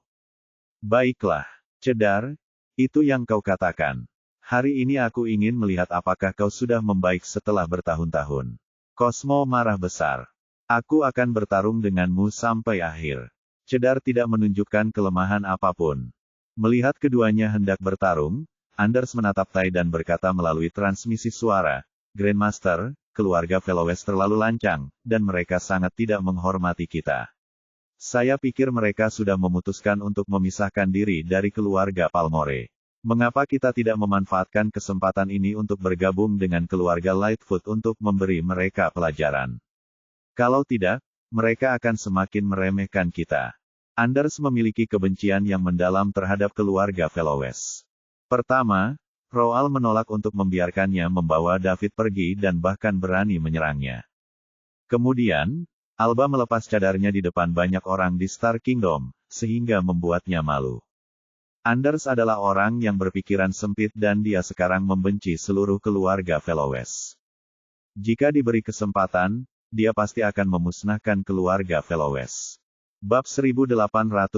Baiklah, Cedar, itu yang kau katakan. Hari ini aku ingin melihat apakah kau sudah membaik setelah bertahun-tahun. Cosmo marah besar. Aku akan bertarung denganmu sampai akhir. Cedar tidak menunjukkan kelemahan apapun. Melihat keduanya hendak bertarung, Anders menatap Tai dan berkata melalui transmisi suara, Grandmaster, keluarga Velowes terlalu lancang, dan mereka sangat tidak menghormati kita. Saya pikir mereka sudah memutuskan untuk memisahkan diri dari keluarga Palmore. Mengapa kita tidak memanfaatkan kesempatan ini untuk bergabung dengan keluarga Lightfoot untuk memberi mereka pelajaran? Kalau tidak, mereka akan semakin meremehkan kita. Anders memiliki kebencian yang mendalam terhadap keluarga Velowes. Pertama, Roald menolak untuk membiarkannya membawa David pergi dan bahkan berani menyerangnya. Kemudian, Alba melepas cadarnya di depan banyak orang di Star Kingdom, sehingga membuatnya malu. Anders adalah orang yang berpikiran sempit dan dia sekarang membenci seluruh keluarga Velowes. Jika diberi kesempatan, dia pasti akan memusnahkan keluarga Velowes. Bab 1878.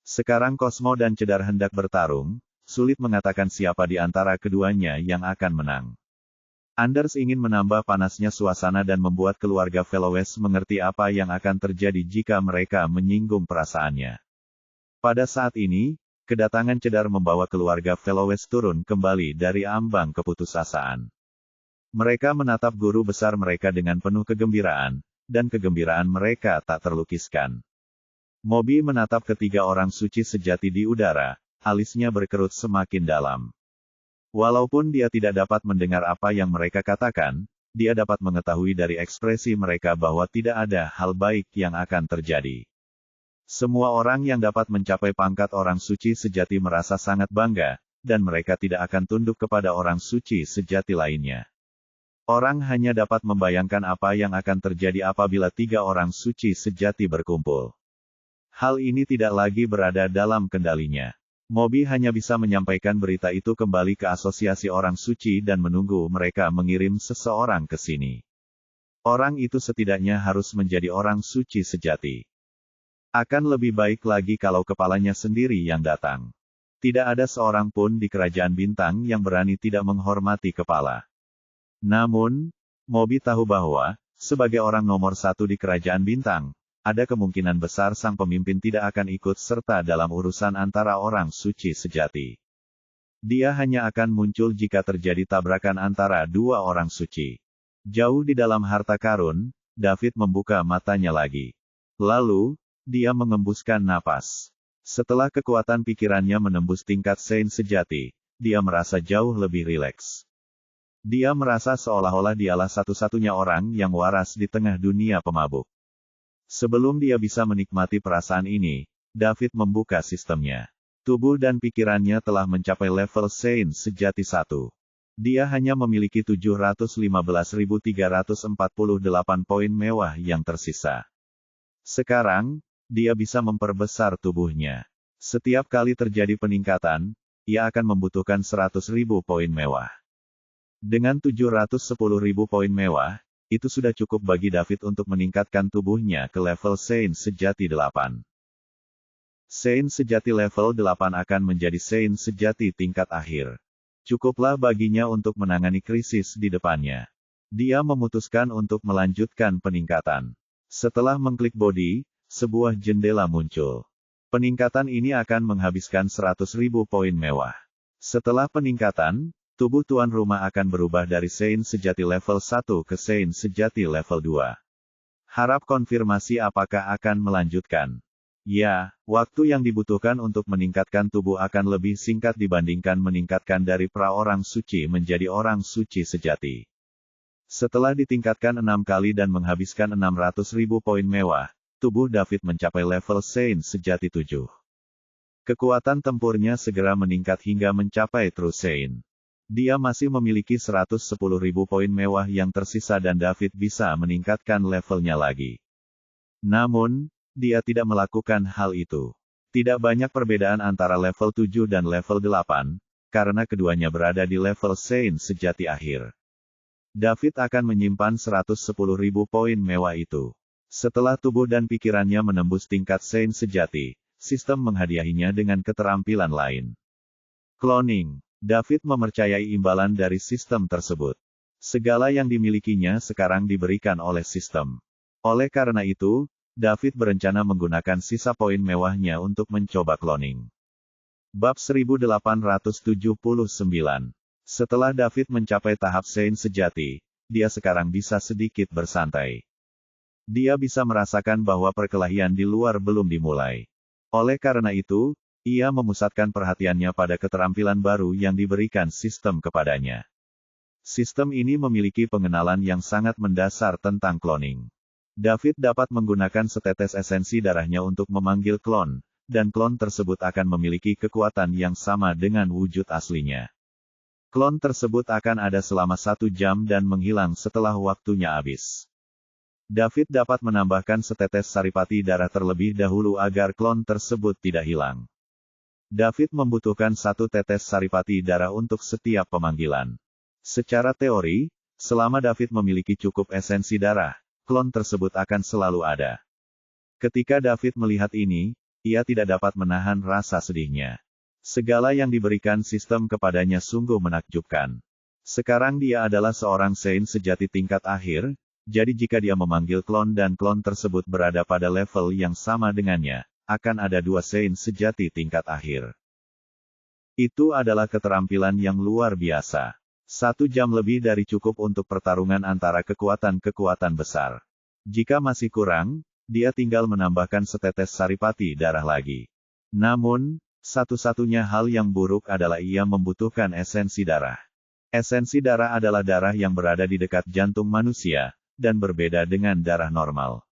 Sekarang Cosmo dan Cedar hendak bertarung, sulit mengatakan siapa di antara keduanya yang akan menang. Anders ingin menambah panasnya suasana dan membuat keluarga Velowes mengerti apa yang akan terjadi jika mereka menyinggung perasaannya. Pada saat ini, kedatangan Cedar membawa keluarga Velowes turun kembali dari ambang keputusasaan. Mereka menatap guru besar mereka dengan penuh kegembiraan, dan kegembiraan mereka tak terlukiskan. Moby menatap ketiga orang suci sejati di udara, alisnya berkerut semakin dalam. Walaupun dia tidak dapat mendengar apa yang mereka katakan, dia dapat mengetahui dari ekspresi mereka bahwa tidak ada hal baik yang akan terjadi. Semua orang yang dapat mencapai pangkat orang suci sejati merasa sangat bangga, dan mereka tidak akan tunduk kepada orang suci sejati lainnya. Orang hanya dapat membayangkan apa yang akan terjadi apabila 3 orang suci sejati berkumpul. Hal ini tidak lagi berada dalam kendalinya. Moby hanya bisa menyampaikan berita itu kembali ke asosiasi orang suci dan menunggu mereka mengirim seseorang ke sini. Orang itu setidaknya harus menjadi orang suci sejati. Akan lebih baik lagi kalau kepalanya sendiri yang datang. Tidak ada seorang pun di kerajaan bintang yang berani tidak menghormati kepala. Namun, Moby tahu bahwa, sebagai orang nomor 1 di kerajaan bintang, ada kemungkinan besar sang pemimpin tidak akan ikut serta dalam urusan antara orang suci sejati. Dia hanya akan muncul jika terjadi tabrakan antara 2 orang suci. Jauh di dalam harta karun, David membuka matanya lagi. Lalu, dia mengembuskan napas. Setelah kekuatan pikirannya menembus tingkat Saint sejati, dia merasa jauh lebih rileks. Dia merasa seolah-olah dialah satu-satunya orang yang waras di tengah dunia pemabuk. Sebelum dia bisa menikmati perasaan ini, David membuka sistemnya. Tubuh dan pikirannya telah mencapai level Saint sejati 1. Dia hanya memiliki 715.348 poin mewah yang tersisa. Sekarang, dia bisa memperbesar tubuhnya. Setiap kali terjadi peningkatan, ia akan membutuhkan 100.000 poin mewah. Dengan 710.000 poin mewah, itu sudah cukup bagi David untuk meningkatkan tubuhnya ke level Saint sejati 8. Saint sejati level 8 akan menjadi Saint sejati tingkat akhir. Cukuplah baginya untuk menangani krisis di depannya. Dia memutuskan untuk melanjutkan peningkatan. Setelah mengklik body, sebuah jendela muncul. Peningkatan ini akan menghabiskan 100.000 poin mewah. Setelah peningkatan, tubuh tuan rumah akan berubah dari Saint sejati level 1 ke Saint sejati level 2. Harap konfirmasi apakah akan melanjutkan. Ya, waktu yang dibutuhkan untuk meningkatkan tubuh akan lebih singkat dibandingkan meningkatkan dari pra-orang suci menjadi orang suci sejati. Setelah ditingkatkan 6 kali dan menghabiskan 600.000 poin mewah, tubuh David mencapai level Saint sejati 7. Kekuatan tempurnya segera meningkat hingga mencapai True Saint. Dia masih memiliki 110.000 poin mewah yang tersisa dan David bisa meningkatkan levelnya lagi. Namun, dia tidak melakukan hal itu. Tidak banyak perbedaan antara level 7 dan level 8, karena keduanya berada di level Saint sejati akhir. David akan menyimpan 110.000 poin mewah itu. Setelah tubuh dan pikirannya menembus tingkat Saint sejati, sistem menghadiahinya dengan keterampilan lain. Cloning. David mempercayai imbalan dari sistem tersebut. Segala yang dimilikinya sekarang diberikan oleh sistem. Oleh karena itu, David berencana menggunakan sisa poin mewahnya untuk mencoba cloning. Bab 1879. Setelah David mencapai tahap Saint sejati, dia sekarang bisa sedikit bersantai. Dia bisa merasakan bahwa perkelahian di luar belum dimulai. Oleh karena itu, ia memusatkan perhatiannya pada keterampilan baru yang diberikan sistem kepadanya. Sistem ini memiliki pengenalan yang sangat mendasar tentang cloning. David dapat menggunakan setetes esensi darahnya untuk memanggil klon, dan klon tersebut akan memiliki kekuatan yang sama dengan wujud aslinya. Klon tersebut akan ada selama 1 jam dan menghilang setelah waktunya habis. David dapat menambahkan setetes saripati darah terlebih dahulu agar klon tersebut tidak hilang. David membutuhkan 1 tetes saripati darah untuk setiap pemanggilan. Secara teori, selama David memiliki cukup esensi darah, klon tersebut akan selalu ada. Ketika David melihat ini, ia tidak dapat menahan rasa sedihnya. Segala yang diberikan sistem kepadanya sungguh menakjubkan. Sekarang dia adalah seorang Saint sejati tingkat akhir, jadi jika dia memanggil klon dan klon tersebut berada pada level yang sama dengannya, akan ada 2 Saint sejati tingkat akhir. Itu adalah keterampilan yang luar biasa. 1 jam lebih dari cukup untuk pertarungan antara kekuatan-kekuatan besar. Jika masih kurang, dia tinggal menambahkan setetes saripati darah lagi. Namun, satu-satunya hal yang buruk adalah ia membutuhkan esensi darah. Esensi darah adalah darah yang berada di dekat jantung manusia, dan berbeda dengan darah normal.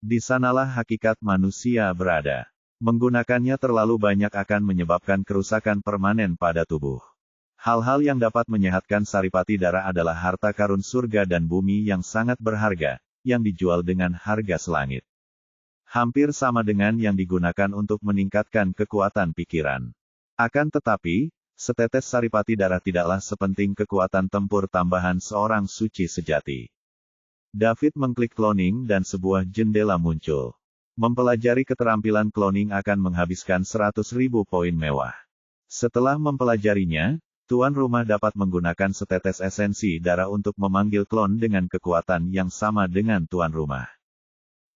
Di sanalah hakikat manusia berada. Menggunakannya terlalu banyak akan menyebabkan kerusakan permanen pada tubuh. Hal-hal yang dapat menyehatkan saripati darah adalah harta karun surga dan bumi yang sangat berharga, yang dijual dengan harga selangit. Hampir sama dengan yang digunakan untuk meningkatkan kekuatan pikiran. Akan tetapi, setetes saripati darah tidaklah sepenting kekuatan tempur tambahan seorang suci sejati. David mengklik cloning dan sebuah jendela muncul. Mempelajari keterampilan cloning akan menghabiskan 100.000 poin mewah. Setelah mempelajarinya, tuan rumah dapat menggunakan setetes esensi darah untuk memanggil klon dengan kekuatan yang sama dengan tuan rumah.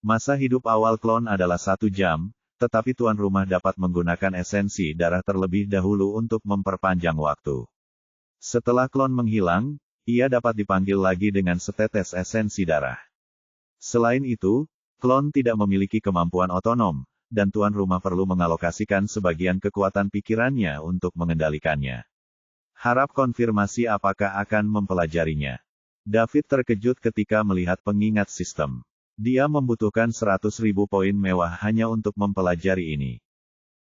Masa hidup awal klon adalah 1 jam, tetapi tuan rumah dapat menggunakan esensi darah terlebih dahulu untuk memperpanjang waktu. Setelah klon menghilang, ia dapat dipanggil lagi dengan setetes esensi darah. Selain itu, klon tidak memiliki kemampuan otonom, dan tuan rumah perlu mengalokasikan sebagian kekuatan pikirannya untuk mengendalikannya. Harap konfirmasi apakah akan mempelajarinya. David terkejut ketika melihat pengingat sistem. Dia membutuhkan 100.000 poin mewah hanya untuk mempelajari ini.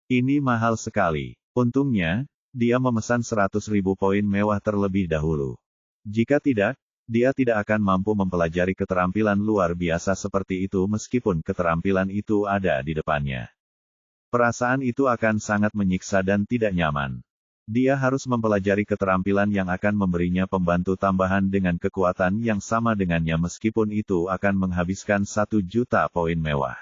Ini mahal sekali. Untungnya, dia memesan 100.000 poin mewah terlebih dahulu. Jika tidak, dia tidak akan mampu mempelajari keterampilan luar biasa seperti itu meskipun keterampilan itu ada di depannya. Perasaan itu akan sangat menyiksa dan tidak nyaman. Dia harus mempelajari keterampilan yang akan memberinya pembantu tambahan dengan kekuatan yang sama dengannya meskipun itu akan menghabiskan 1 juta poin mewah.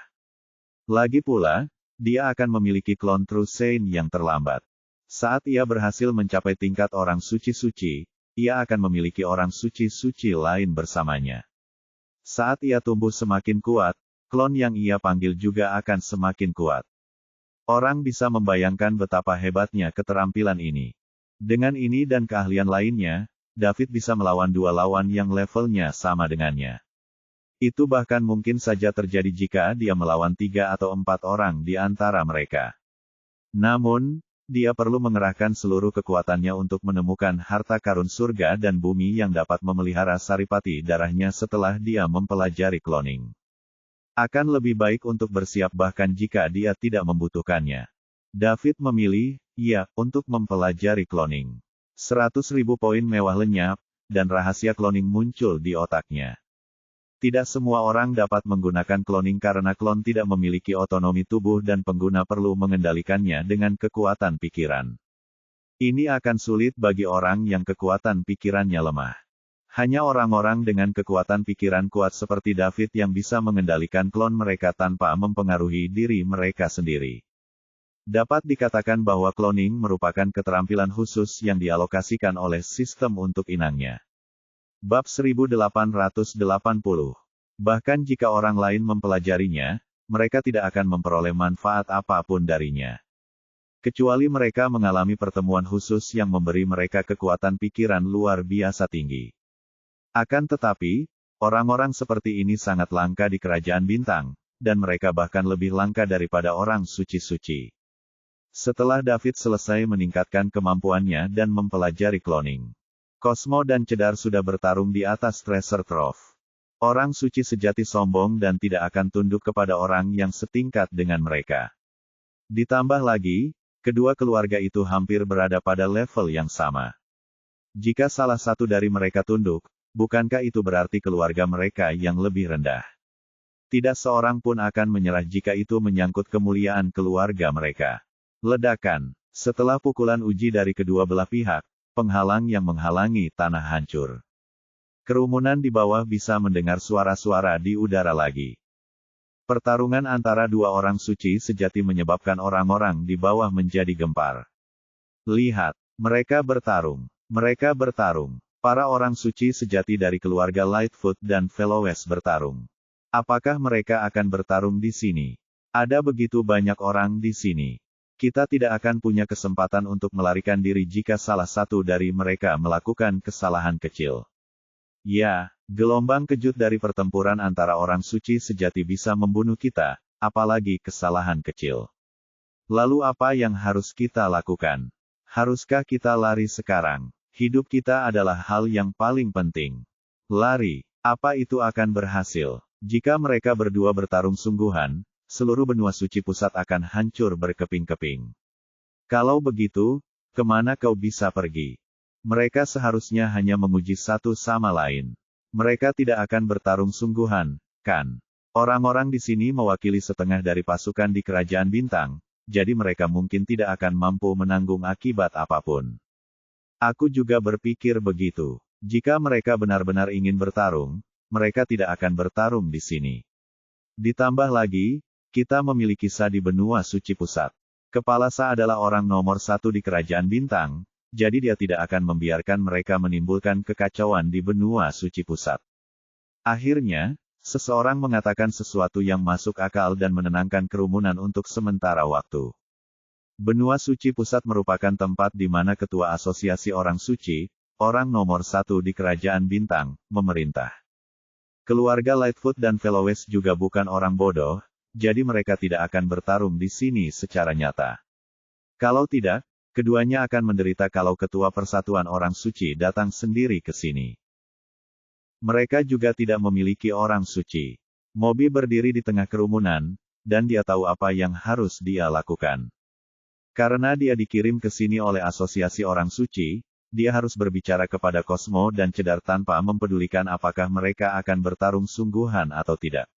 Lagi pula, dia akan memiliki klon True Saint yang terlambat. Saat ia berhasil mencapai tingkat orang suci-suci, ia akan memiliki orang suci-suci lain bersamanya. Saat ia tumbuh semakin kuat, klon yang ia panggil juga akan semakin kuat. Orang bisa membayangkan betapa hebatnya keterampilan ini. Dengan ini dan keahlian lainnya, David bisa melawan 2 lawan yang levelnya sama dengannya. Itu bahkan mungkin saja terjadi jika dia melawan 3 atau 4 orang di antara mereka. Namun, dia perlu mengerahkan seluruh kekuatannya untuk menemukan harta karun surga dan bumi yang dapat memelihara saripati darahnya setelah dia mempelajari cloning. Akan lebih baik untuk bersiap bahkan jika dia tidak membutuhkannya. David memilih, untuk mempelajari cloning. 100.000 poin mewah lenyap, dan rahasia cloning muncul di otaknya. Tidak semua orang dapat menggunakan cloning karena klon tidak memiliki otonomi tubuh dan pengguna perlu mengendalikannya dengan kekuatan pikiran. Ini akan sulit bagi orang yang kekuatan pikirannya lemah. Hanya orang-orang dengan kekuatan pikiran kuat seperti David yang bisa mengendalikan klon mereka tanpa mempengaruhi diri mereka sendiri. Dapat dikatakan bahwa cloning merupakan keterampilan khusus yang dialokasikan oleh sistem untuk inangnya. Bab 1880. Bahkan jika orang lain mempelajarinya, mereka tidak akan memperoleh manfaat apapun darinya. Kecuali mereka mengalami pertemuan khusus yang memberi mereka kekuatan pikiran luar biasa tinggi. Akan tetapi, orang-orang seperti ini sangat langka di kerajaan bintang, dan mereka bahkan lebih langka daripada orang suci-suci. Setelah David selesai meningkatkan kemampuannya dan mempelajari cloning, Cosmo dan Cedar sudah bertarung di atas Treasure Trove. Orang suci sejati sombong dan tidak akan tunduk kepada orang yang setingkat dengan mereka. Ditambah lagi, kedua keluarga itu hampir berada pada level yang sama. Jika salah satu dari mereka tunduk, bukankah itu berarti keluarga mereka yang lebih rendah? Tidak seorang pun akan menyerah jika itu menyangkut kemuliaan keluarga mereka. Ledakan. Setelah pukulan uji dari kedua belah pihak, penghalang yang menghalangi tanah hancur. Kerumunan di bawah bisa mendengar suara-suara di udara lagi. Pertarungan antara 2 orang suci sejati menyebabkan orang-orang di bawah menjadi gempar. Lihat, mereka bertarung. Mereka bertarung. Para orang suci sejati dari keluarga Lightfoot dan Fellows bertarung. Apakah mereka akan bertarung di sini? Ada begitu banyak orang di sini. Kita tidak akan punya kesempatan untuk melarikan diri jika salah satu dari mereka melakukan kesalahan kecil. Ya, gelombang kejut dari pertempuran antara orang suci sejati bisa membunuh kita, apalagi kesalahan kecil. Lalu apa yang harus kita lakukan? Haruskah kita lari sekarang? Hidup kita adalah hal yang paling penting. Lari, apa itu akan berhasil? Jika mereka berdua bertarung sungguhan, seluruh benua suci pusat akan hancur berkeping-keping. Kalau begitu, kemana kau bisa pergi? Mereka seharusnya hanya menguji satu sama lain. Mereka tidak akan bertarung sungguhan, kan? Orang-orang di sini mewakili setengah dari pasukan di kerajaan bintang, jadi mereka mungkin tidak akan mampu menanggung akibat apapun. Aku juga berpikir begitu. Jika mereka benar-benar ingin bertarung, mereka tidak akan bertarung di sini. Ditambah lagi, kita memiliki Sa di benua suci pusat. Kepala Sa adalah orang nomor 1 di kerajaan bintang, jadi dia tidak akan membiarkan mereka menimbulkan kekacauan di benua suci pusat. Akhirnya, seseorang mengatakan sesuatu yang masuk akal dan menenangkan kerumunan untuk sementara waktu. Benua suci pusat merupakan tempat di mana ketua asosiasi orang suci, orang nomor 1 di kerajaan bintang, memerintah. Keluarga Lightfoot dan Fellows juga bukan orang bodoh, jadi mereka tidak akan bertarung di sini secara nyata. Kalau tidak, keduanya akan menderita kalau ketua persatuan orang suci datang sendiri ke sini. Mereka juga tidak memiliki orang suci. Moby berdiri di tengah kerumunan, dan dia tahu apa yang harus dia lakukan. Karena dia dikirim ke sini oleh asosiasi orang suci, dia harus berbicara kepada Cosmo dan Cedar tanpa mempedulikan apakah mereka akan bertarung sungguhan atau tidak.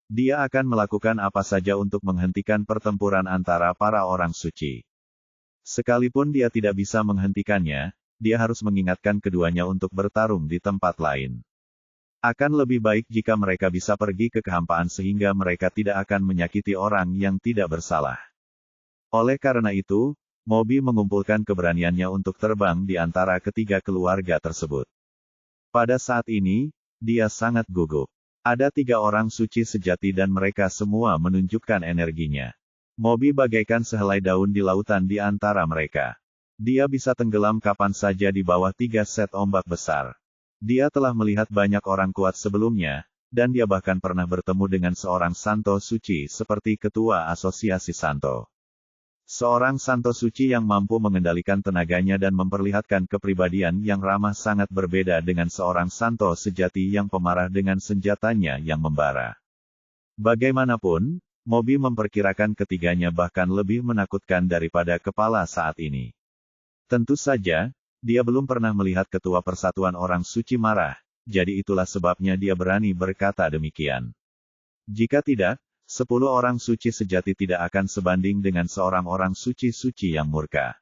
Dia akan melakukan apa saja untuk menghentikan pertempuran antara para orang suci. Sekalipun dia tidak bisa menghentikannya, dia harus mengingatkan keduanya untuk bertarung di tempat lain. Akan lebih baik jika mereka bisa pergi ke kehampaan sehingga mereka tidak akan menyakiti orang yang tidak bersalah. Oleh karena itu, Moby mengumpulkan keberaniannya untuk terbang di antara ketiga keluarga tersebut. Pada saat ini, dia sangat gugup. Ada 3 orang suci sejati dan mereka semua menunjukkan energinya. Moby bagaikan sehelai daun di lautan di antara mereka. Dia bisa tenggelam kapan saja di bawah 3 set ombak besar. Dia telah melihat banyak orang kuat sebelumnya, dan dia bahkan pernah bertemu dengan seorang santo suci seperti ketua asosiasi santo. Seorang santo suci yang mampu mengendalikan tenaganya dan memperlihatkan kepribadian yang ramah sangat berbeda dengan seorang santo sejati yang pemarah dengan senjatanya yang membara. Bagaimanapun, Moby memperkirakan ketiganya bahkan lebih menakutkan daripada kepala saat ini. Tentu saja, dia belum pernah melihat ketua persatuan orang suci marah, jadi itulah sebabnya dia berani berkata demikian. Jika tidak, 10 orang suci sejati tidak akan sebanding dengan seorang orang suci-suci yang murka.